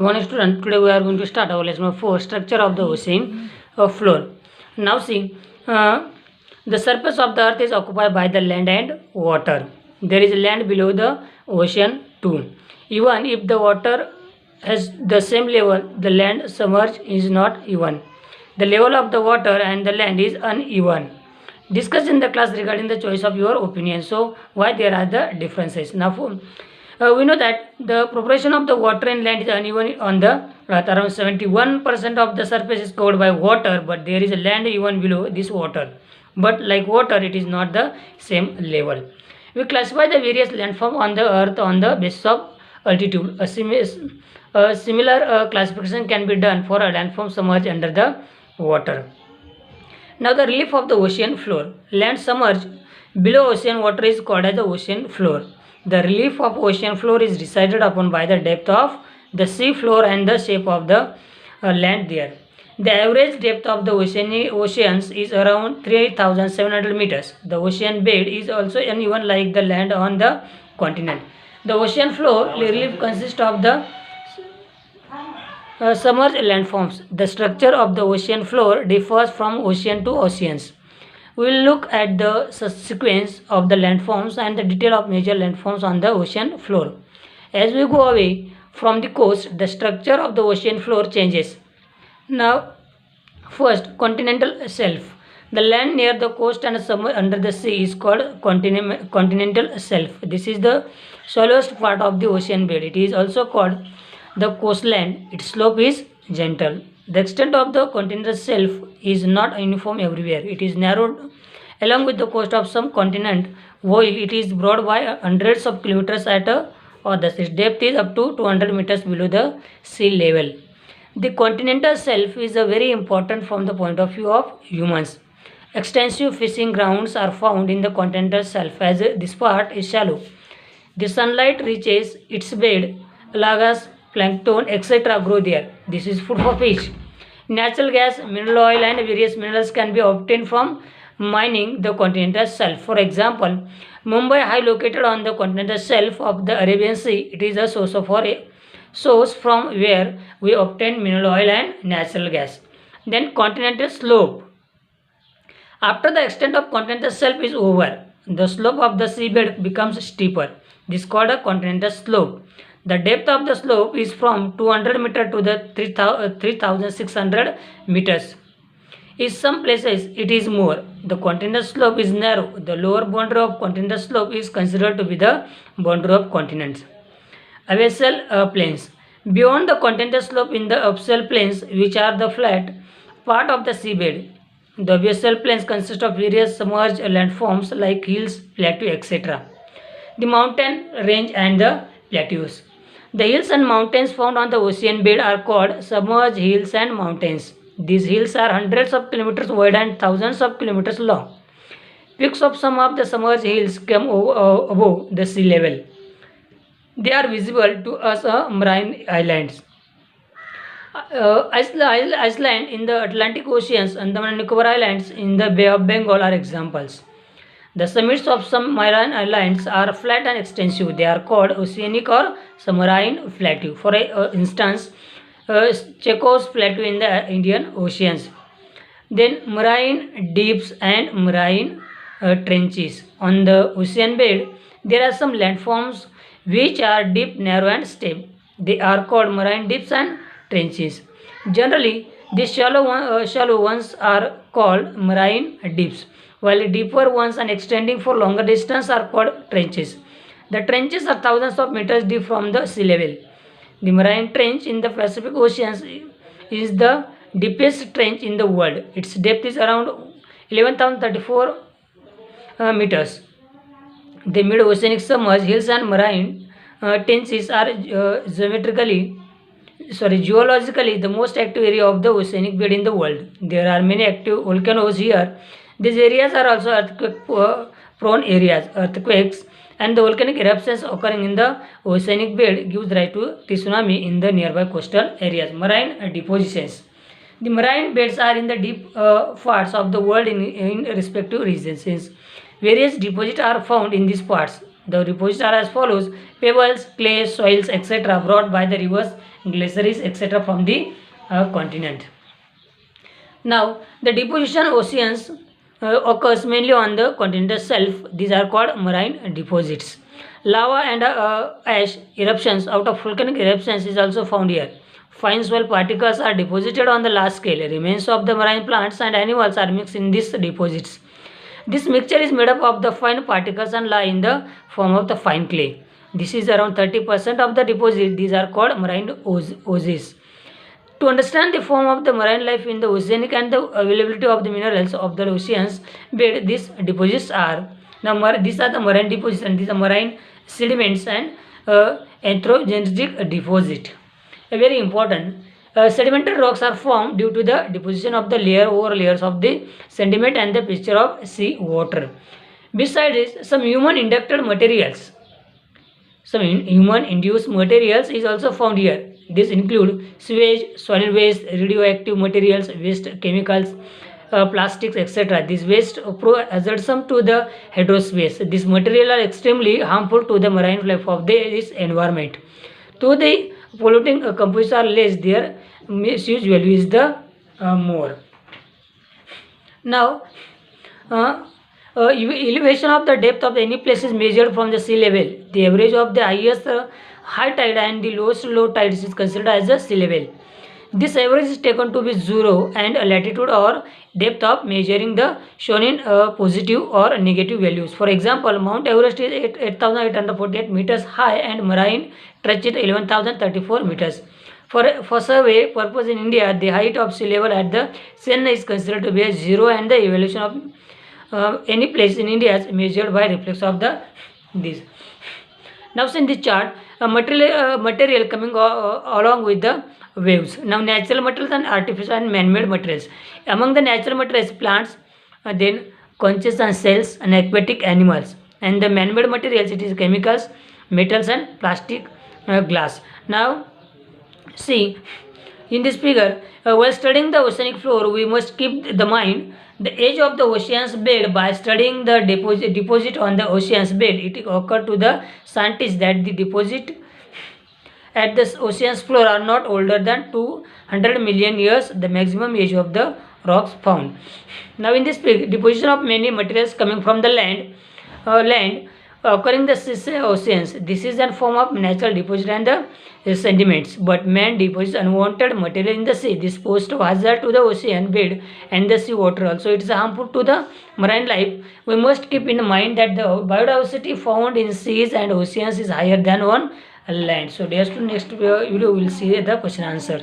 One student, today we are going to start our lesson 4, structure of the ocean floor. Now see, the surface of the earth is occupied by the land and water. There is land below the ocean too. Even if the water has the same level, the land submerged is not even. The level of the water and the land is uneven. Discuss in the class regarding the choice of your opinion. So why there are the differences? Now we know that the proportion of the water and land is uneven on the earth. Around 71% of the surface is covered by water, but there is a land even below this water. But like water, it is not the same level. We classify the various landforms on the earth on the basis of altitude. A similar classification can be done for a landform submerged under the water. Now the relief of the ocean floor. Land submerged below ocean water is called as the ocean floor. The relief of ocean floor is decided upon by the depth of the sea floor and the shape of the land there. The average depth of the oceans is around 3,700 meters. The ocean bed is also uneven like the land on the continent. The ocean floor relief consists of the submerged landforms. The structure of the ocean floor differs from ocean to oceans. We will look at the sequence of the landforms and the detail of major landforms on the ocean floor. As we go away from the coast, the structure of the ocean floor changes. Now, first, continental shelf. The land near the coast and somewhere under the sea is called continental shelf. This is the shallowest part of the ocean bed. It is also called the coastline. Its slope is gentle. The extent of the continental shelf is not uniform everywhere. It is narrowed along with the coast of some continent, while it is broad by hundreds of kilometers at others. Its depth is up to 200 meters below the sea level. The continental shelf is very important from the point of view of humans. Extensive fishing grounds are found in the continental shelf as this part is shallow. The sunlight reaches its bed, algae, plankton, etc. grow there. This is food for fish. Natural gas, mineral oil and various minerals can be obtained from mining the continental shelf. For example, Mumbai High, located on the continental shelf of the Arabian Sea, it is a source from where we obtain mineral oil and natural gas. Then continental slope. After the extent of continental shelf is over, the slope of the seabed becomes steeper. This is called a continental slope. The depth of the slope is from 200 meters to the 3,600 meters. In some places it is more. The continental slope is narrow. The lower boundary of continental slope is considered to be the boundary of continents. Abyssal plains. Beyond the continental slope in the abyssal plains, which are the flat part of the seabed. The abyssal plains consist of various submerged landforms like hills, plateaux, etc. The mountain range and the plateaus. The hills and mountains found on the ocean bed are called submerged hills and mountains. These hills are hundreds of kilometers wide and thousands of kilometers long. Peaks of some of the submerged hills come above the sea level. They are visible to us marine islands. Iceland in the Atlantic Oceans, Andaman and Nicobar Islands in the Bay of Bengal are examples. The summits of some marine islands are flat and extensive. They are called oceanic or submarine plateau. For instance, Checos Plateau in the Indian Oceans. Then marine deeps and marine trenches. On the ocean bed, there are some landforms which are deep, narrow and steep. They are called marine deeps and trenches. Generally, these shallow ones are called marine deeps, while deeper ones and extending for longer distance are called trenches. The trenches are thousands of meters deep from the sea level. The marine trench in the Pacific Ocean is the deepest trench in the world. Its depth is around 11,034 meters. The mid-oceanic submerged hills and marine trenches are geologically the most active area of the oceanic bed in the world. There are many active volcanoes here. These areas are also earthquake-prone areas. Earthquakes and the volcanic eruptions occurring in the oceanic bed gives rise to tsunami in the nearby coastal areas. Marine depositions. The marine beds are in the deep parts of the world in respective regions. Since various deposits are found in these parts, The deposits are as follows: pebbles, clay, soils, etc. brought by the rivers, glaciers, etc. from the continent. Now, the deposition oceans occurs mainly on the continental shelf. These are called marine deposits. Lava and ash eruptions out of volcanic eruptions is also found here. Fine soil particles are deposited on the large scale. Remains of the marine plants and animals are mixed in these deposits. This mixture is made up of the fine particles and lie in the form of the fine clay. This is around 30% of the deposit. These are called marine oases. To understand the form of the marine life in the oceanic and the availability of the minerals of the oceans bed, these deposits are these are the marine deposits, and these are marine sediments and anthropogenic deposit. Very important. Sedimentary rocks are formed due to the deposition of the layer over layers of the sediment and the mixture of sea water. Besides, some human inducted materials, some human induced materials is also found here. These include sewage, solid waste, radioactive materials, waste chemicals, plastics, etc. These waste hazards to the hydrospace. These materials are extremely harmful to the marine life of this environment. Though the polluting compositions are less, their misuse value is the more. Now, elevation of the depth of any place is measured from the sea level. The average of the highest high tide and the lowest low tide is considered as the sea level. This average is taken to be 0 and a latitude or depth of measuring the shown in positive or negative values. For example, Mount Everest is 8,848 meters high and marine trench is 11,034 meters. For survey purpose in India, the height of sea level at the Chennai is considered to be a 0, and the evaluation of any place in India is measured by reflex of the this. Now, in this chart, material coming along with the waves. Now, natural materials and artificial and man-made materials. Among the natural materials, plants, then conches and cells and aquatic animals. And the man-made materials, it is chemicals, metals and plastic, glass. Now, see, in this figure, while studying the oceanic floor, we must keep the mind the edge of the ocean's bed. By studying the deposit on the ocean's bed, it occurred to the scientists that the deposit at the ocean's floor are not older than 200 million years, the maximum age of the rocks found. Now, in this deposition of many materials coming from the land occurring the oceans, this is a form of natural deposit and the sediments, but man deposits unwanted material in the sea. This poses a hazard to the ocean bed and the sea water. Also, it is harmful to the marine life. We must keep in mind that the biodiversity found in seas and oceans is higher than on land. So, next video we will see the question answers.